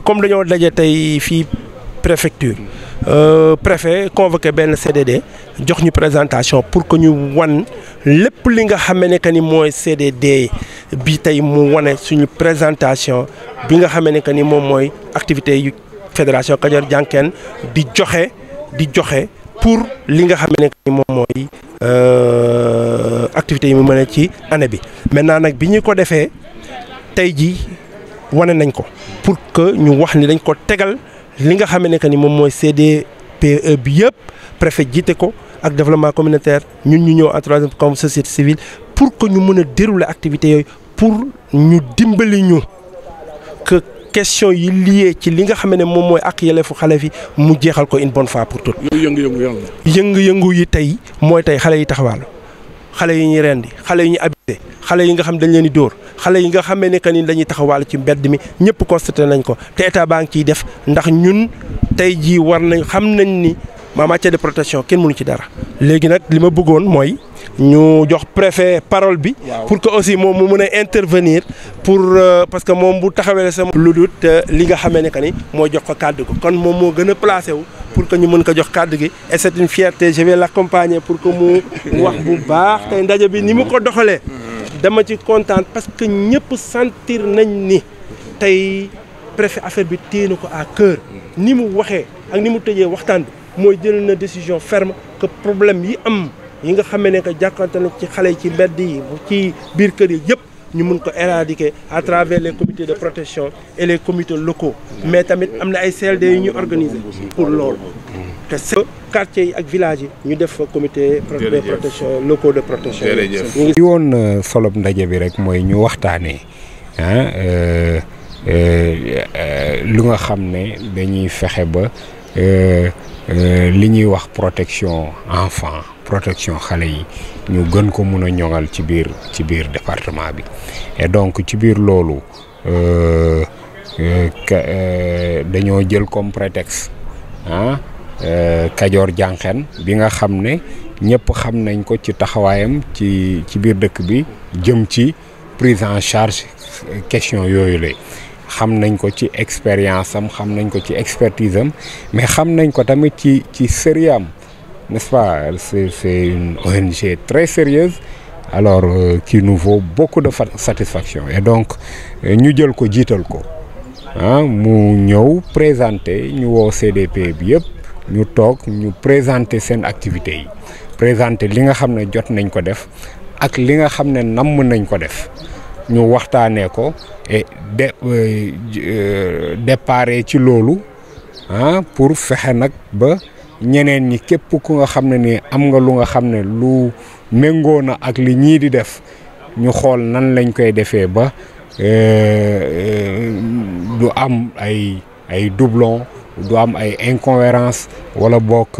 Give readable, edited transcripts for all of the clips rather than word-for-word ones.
comme dañoo daje tey fii préfecture préfet convoqué benn CDD jox ñu présentation pour que ñu wan lépp li nga xamee ne que ni mooy CDD bi tey mu wane suñu présentation bi nga xamee ne que ni moom mooy activité yu fédération Kajoor Jànkeen di joxe pour li nga xamee ne que ni moom mooy activités yi mu mën a ci année bi. maintenant nag bi ñu ko defee tey jii wane nañ ko pour que ñu wax ni dañ ko tegal li nga xamee ne que ni moom mooy CDPE bi yëpp préfet jiite ko ak développement communautaire ñun ñu ñëw en troisième comme société civile pour que ñu mën a dérouler activités yooyu pour ñu dimbali ñu que question yi lié ci li nga xam ne moom mooy ak yelleefu xale fi mu jeexal ko une bonne fois pour toutes. yëngu-yëngu yi tey mooy tey xale yi taxawaalu xale yi ñuy rendi xale yi ñu abusé xale yi nga xam dañ leen di dóor xale yi nga xamee ne que ni dañuy taxawaalu ci mbedd mi ñëpp constaté nañ ko te état baa ngi ciy def ndax ñun tey jii war nañ xam nañ ni en matière de protection kenn mënu ci dara. léegi nag li ma bëggoon mooy ñu jox préfet parole bi. pour que aussi moom mu mën a intervenir pour parce que moom bu taxawee sama. lu dul li nga xamee ne que ni moo jox ko kàddu ko kon moom moo gën a placé wu pour que ñu mën ko jox kàddu gi et c'est une fierté je vais l'accompagner pour que mu wax bu baax tey ndaje bi ni mu ko doxalee. dama ci kontaan parce que ñëpp sentir nañ ni tey préfet affaire bi téye na ko à cœur ni mu waxee ak ni mu tëjee waxtaan bi. mooy jël na décision ferme que problème yi am yi nga xamee ne que jàkkante na ci xale yi ci mbedd yi ci biir kër yi yëpp ñu mun ko éradiquer à travers les comités de protection et les comités locaux mais tamit am na ay CLD yu ñu organiser pour loolu te quartier yi ak village yi ñu def fa comité de protection locaux de protection li woon solob ndaje bi rek mooy ñu waxtaanee lu nga xam ne dañuy fexe ba li ñuy wax protection enfant protection xale yi ñu gën ko mun a ñoŋal ci biir département bi et donc ci biir loolu dañoo jël comme prétexte Kajoor Jànkeen bi nga xam ne ñëpp xam nañ ko ci taxawaayam ci biir dëkk bi jëm ci prise en charge question yooyu la xam nañ ko ci expérience am xam nañ ko ci expertise am mais xam nañ ko tamit ci sérieux am n'est-ce pas c'est une ONG très sérieuse alors qui nous vaut beaucoup de satisfaction et donc ñu jël ko jiital ko mu ñëw présenter ñu woo CDP bi yëpp ñu toog ñu présenter seen activités yi présenter li nga xam ne jot nañ ko def ak li nga xam ne namm nañ ko def ñu waxtaanee ko et déparé ci loolu pour fexe nag ba ñeneen ñi képp ku nga xam ne ni am nga lu nga xam ne lu méngoo na ak li ñii di def ñu xool nan lañ koy defee ba du am ay doublon du am ay incohérence wala bokk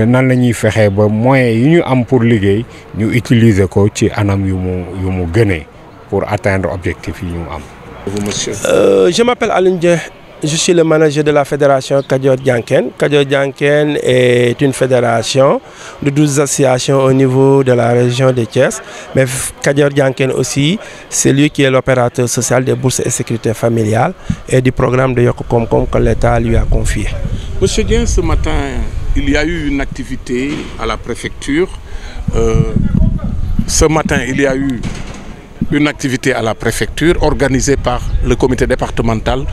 nan la ñuy fexee ba moyens yi ñu am pour liggéey ñu utiliser ko ci anam yu mu gënee pour atteindre objectif yi ñu am. Je m'appelle Alioune Dieng, je suis le manager de la fédération Kajoor Jànkeen. Kajoor Jànkeen est une fédération de 12 associations au niveau de la région de Thiès. Mais Kajoor Jànkeen aussi, c'est lui qui est l'opérateur social des bourses et sécurité familiale et du programme de Yokku Kom Kom que l'État lui a confié. Monsieur Dieng, ce matin, il y a eu une activité à la préfecture. Ce matin, il y a eu une activité à la préfecture organisée par le comité départemental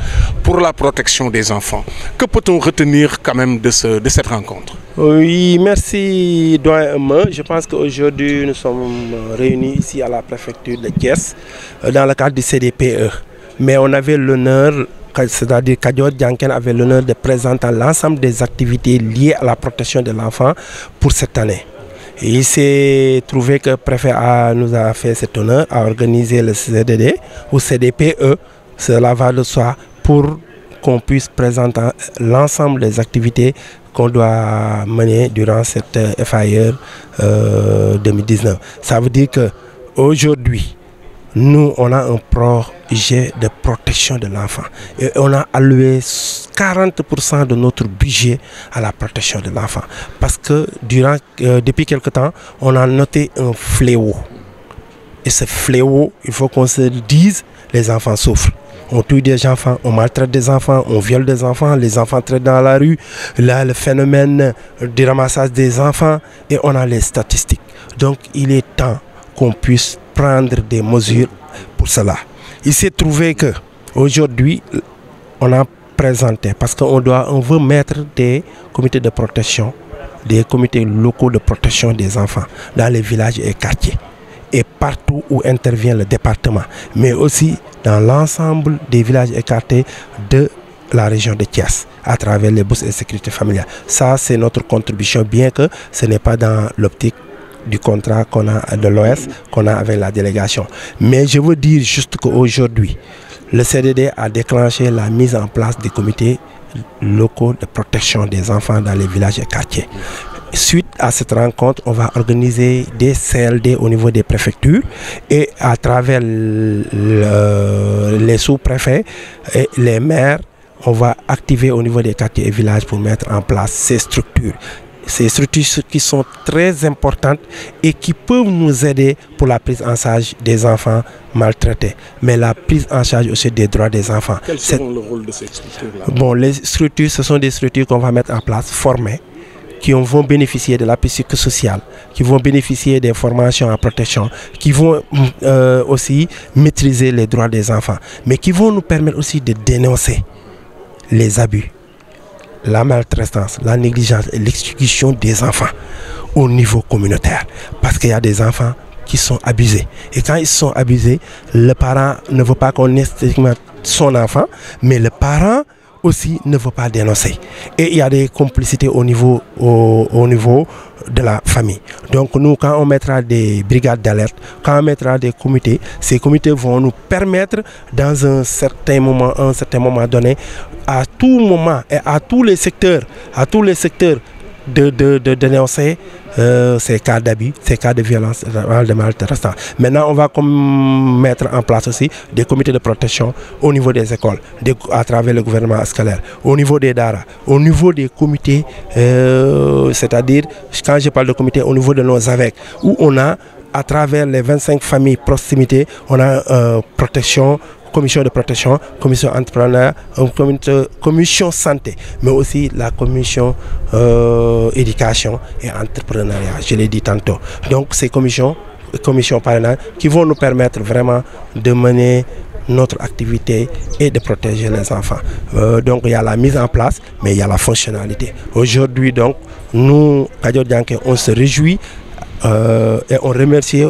pour la protection des enfants. Que peut-on retenir quand même de cette rencontre? Oui, merci Doyen Eumeu. Je pense qu'aujourd'hui nous sommes réunis ici à la préfecture de Thiès dans le cadre du CDPE. Mais on avait l'honneur, c'est-à-dire Kajoor Jànkeen avait l'honneur de présenter l'ensemble des activités liées à la protection de l'enfant pour cette année. Et il s'est trouvé que le préfet nous a fait cet honneur à organiser le CDD ou CDPE, cela va de soi, pour qu'on puisse présenter l'ensemble des activités qu'on doit mener durant cette FAIR 2019. Ça veut dire qu'aujourd'hui, nous, on a un projet de protection de l'enfant et on a alloué 40% de notre budget à la protection de l'enfant. Parce que depuis quelque temps, on a noté un fléau. Et ce fléau, il faut qu'on se le dise, les enfants souffrent. on tue des enfants, on maltraite des enfants, on viole des enfants, les enfants traînent dans la rue. Là, le phénomène du ramassage des enfants, et on a les statistiques. Donc, il est temps qu'on puisse prendre des mesures pour cela. Il s'est trouvé que aujourd'hui, on a présenté, parce qu'on veut mettre des comités de protection, des comités locaux de protection des enfants dans les villages et quartiers, et partout où intervient le département, mais aussi dans l'ensemble des villages et quartiers de la région de Thiès, à travers les bourses et sécurité familiale. Ça, c'est notre contribution, bien que ce n'est pas dans l'optique du contrat qu'on a de l'OS, qu'on a avec la délégation. Mais je veux dire juste qu'aujourd'hui, le CDD a déclenché la mise en place des comités locaux de protection des enfants dans les villages et quartiers. Suite à cette rencontre, on va organiser des CLD au niveau des préfectures, et à travers les sous-préfets et les maires, on va activer au niveau des quartiers et villages pour mettre en place ces structures. Ces structures qui sont très importantes et qui peuvent nous aider pour la prise en charge des enfants maltraités, mais la prise en charge aussi des droits des enfants. Quel sera le rôle de ces structures-là? Bon, les structures, ce sont des structures qu'on va mettre en place, formées, qui vont bénéficier de l'appui psychosocial, qui vont bénéficier des formations en protection, qui vont aussi maîtriser les droits des enfants, mais qui vont nous permettre aussi de dénoncer les abus, la maltraitance, la négligence et l'exécution des enfants au niveau communautaire. Parce qu'il y a des enfants qui sont abusés. Et quand ils sont abusés, le parent ne veut pas qu'on stigmatise son enfant, mais le parent aussi ne veut pas dénoncer. Et il y a des complicités au niveau de la famille. Donc nous, quand on mettra des brigades d'alerte, quand on mettra des comités, ces comités vont nous permettre dans un certain moment donné, à tout moment et à tous les secteurs de dénoncer ces cas d'abus, ces cas de violence, de maltraitance. Maintenant, on va mettre en place aussi des comités de protection au niveau des écoles, à travers le gouvernement scolaire, au niveau des daara, au niveau des comités, c'est-à-dire, quand je parle de comités, au niveau de nos AVEC, où on a, à travers les 25 familles proximité, on a protection, commission de protection, commission entrepreneur, commission santé, mais aussi la commission éducation et entrepreneuriat, je l'ai dit tantôt. Donc ces commissions parrainage qui vont nous permettre vraiment de mener notre activité et de protéger les enfants. Donc il y a la mise en place, mais il y a la fonctionnalité. Aujourd'hui donc, nous, Kadior Dianké, on se réjouit et on remercie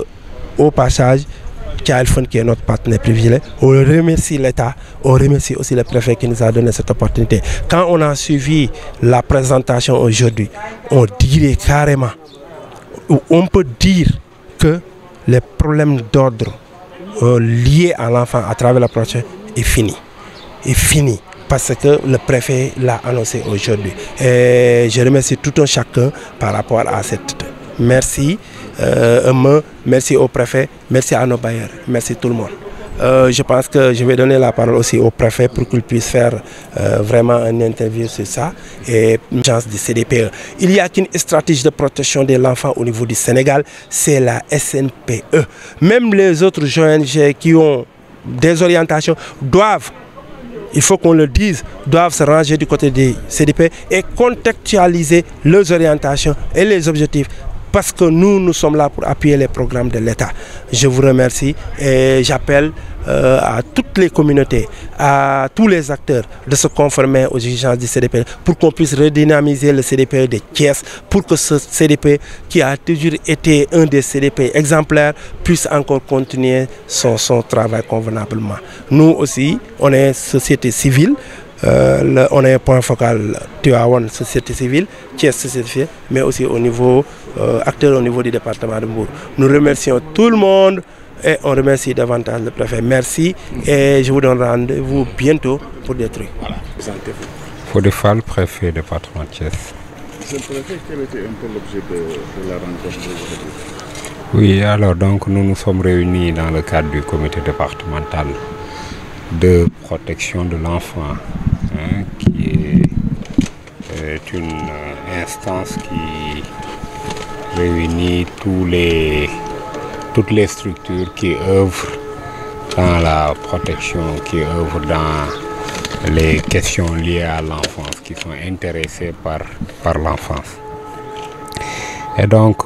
au passage Tchaïlfon qui est notre partenaire privilégié. On remercie l'État, on remercie aussi le préfet qui nous a donné cette opportunité. Quand on a suivi la présentation aujourd'hui, on dirait carrément, ou on peut dire que les problèmes d'ordre liés à l'enfant à travers la protection est fini. Est fini. Parce que le préfet l'a annoncé aujourd'hui. Et je remercie tout un chacun par rapport à cette... Merci. Merci au préfet, merci à nos bailleurs, merci tout le monde. Je pense que je vais donner la parole aussi au préfet pour qu'il puisse faire vraiment une interview sur ça et une chance du CDPE. Il y a qu'une stratégie de protection de l'enfant au niveau du Sénégal, c'est la SNPE. Même les autres ONG qui ont des orientations doivent, il faut qu'on le dise, doivent se ranger du côté des CDPE et contextualiser leurs orientations et les objectifs. Parce que nous sommes là pour appuyer les programmes de l'État. Je vous remercie et j'appelle à toutes les communautés, à tous les acteurs de se conformer aux exigences du CDP pour qu'on puisse redynamiser le CDP de Thiès, pour que ce CDP qui a toujours été un des CDP exemplaires puisse encore continuer son travail convenablement. Nous aussi, on est société civile. On est un point focal Tivaouane, société civile, Thiès, société civile, mais aussi au niveau acteur au niveau du département de Mbour. Nous remercions tout le monde et on remercie davantage le préfet. Merci et je vous donne rendez-vous bientôt pour des trucs. Voilà, présentez-vous. Fodé Fall, préfet département de Thiès. Monsieur le préfet, quel était un peu l'objet de la rencontre d'aujourd'hui? Oui, alors donc nous nous sommes réunis dans le cadre du comité départemental de protection de l'enfant, qui est une instance qui réunit toutes les structures qui œuvrent dans la protection, qui œuvrent dans les questions liées à l'enfance, qui sont intéressés par l'enfance. Et donc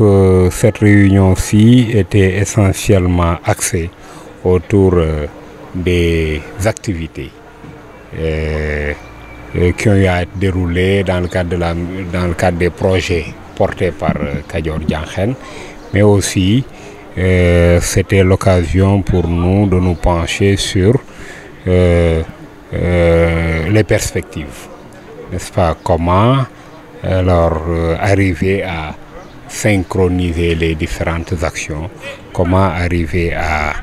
cette réunion-ci était essentiellement axée autour des activités qui ont eu à être déroulées dans le cadre des projets portés par Kadior Diankhen, mais aussi c'était l'occasion pour nous de nous pencher sur les perspectives, n'est-ce pas? Comment arriver à synchroniser les différentes actions, comment arriver à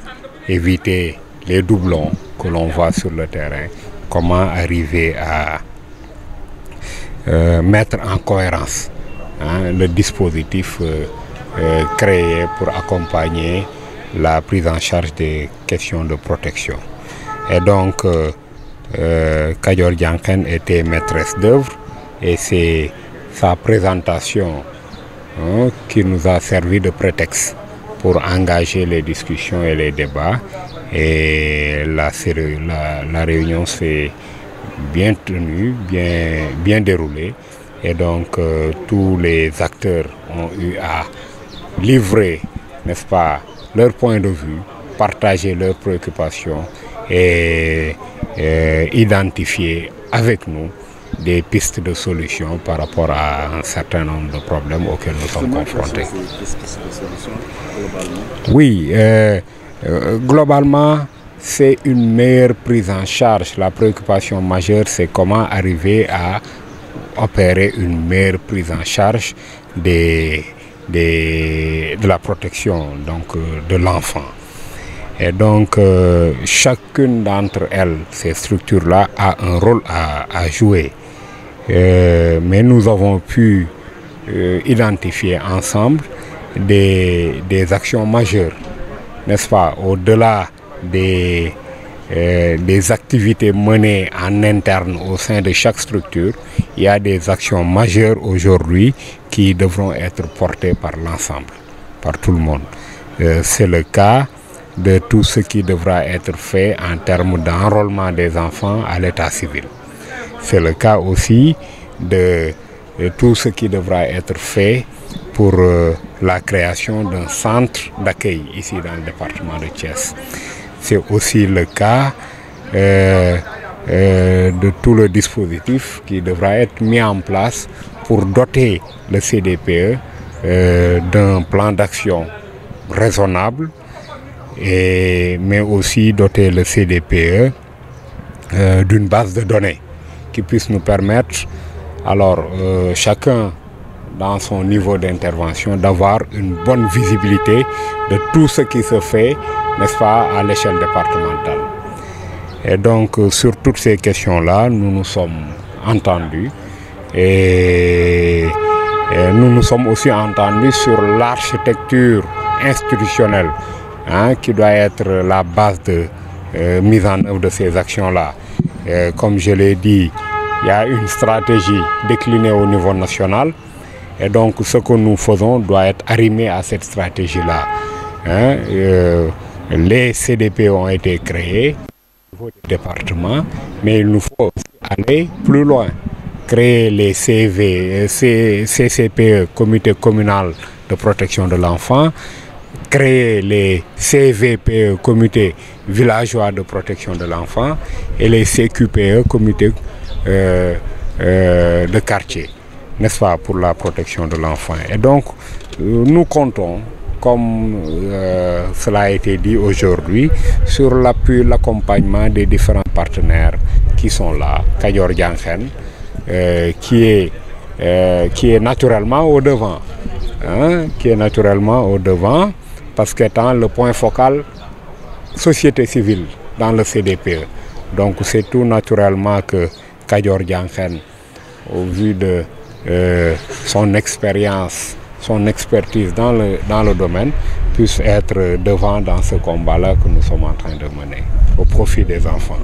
éviter les doublons que l'on voit sur le terrain, comment arriver à mettre en cohérence le dispositif créé pour accompagner la prise en charge des questions de protection. Et donc, Kadior Diankhen était maîtresse d'œuvre et c'est sa présentation qui nous a servi de prétexte pour engager les discussions et les débats. Et la réunion s'est bien tenue, bien déroulée. Et donc tous les acteurs ont eu à livrer, n'est-ce pas, leur point de vue, partager leurs préoccupations et identifier avec nous des pistes de solutions par rapport à un certain nombre de problèmes auxquels nous sommes confrontés. Oui, globalement, c'est une meilleure prise en charge. La préoccupation majeure, c'est comment arriver à opérer une meilleure prise en charge de la protection donc, de l'enfant. Et donc, chacune d'entre elles, ces structures-là, a un rôle à jouer. Mais nous avons pu identifier ensemble des actions majeures, n'est-ce pas, au-delà des activités menées en interne au sein de chaque structure. Il y a des actions majeures aujourd'hui qui devront être portées par l'ensemble, par tout le monde. C'est le cas de tout ce qui devra être fait en termes d'enrôlement des enfants à l'état civil. C'est le cas aussi de tout ce qui devra être fait pour la création d'un centre d'accueil ici dans le département de Thiès. C'est aussi le cas de tout le dispositif qui devra être mis en place pour doter le CDPE d'un plan d'action raisonnable, mais aussi doter le CDPE d'une base de données qui puisse nous permettre, alors chacun dans son niveau d'intervention, d'avoir une bonne visibilité de tout ce qui se fait, n'est-ce pas, à l'échelle départementale. Et donc sur toutes ces questions-là, nous nous sommes entendus et nous nous sommes aussi entendus sur l'architecture institutionnelle qui doit être la base de mise en œuvre de ces actions-là. Comme je l'ai dit, il y a une stratégie déclinée au niveau national et donc ce que nous faisons doit être arrimé à cette stratégie-là. Les CDP ont été créés au niveau du département, mais il nous faut aussi aller plus loin. Créer les CCPE, Comité communal de protection de l'enfant, créer les CVPE, Comité villageois de protection de l'enfant, et les CQPE, Comité de quartier, n'est-ce pas, pour la protection de l'enfant. Et donc, nous comptons, comme cela a été dit aujourd'hui, sur l'appui, l'accompagnement des différents partenaires qui sont là. Kadior Diankhen, qui est naturellement au devant, parce qu'étant le point focal société civile dans le CDPE. Donc c'est tout naturellement que Kadior Diankhen, au vu de son expérience, son expertise dans le domaine, puisse être devant dans ce combat-là que nous sommes en train de mener au profit des enfants.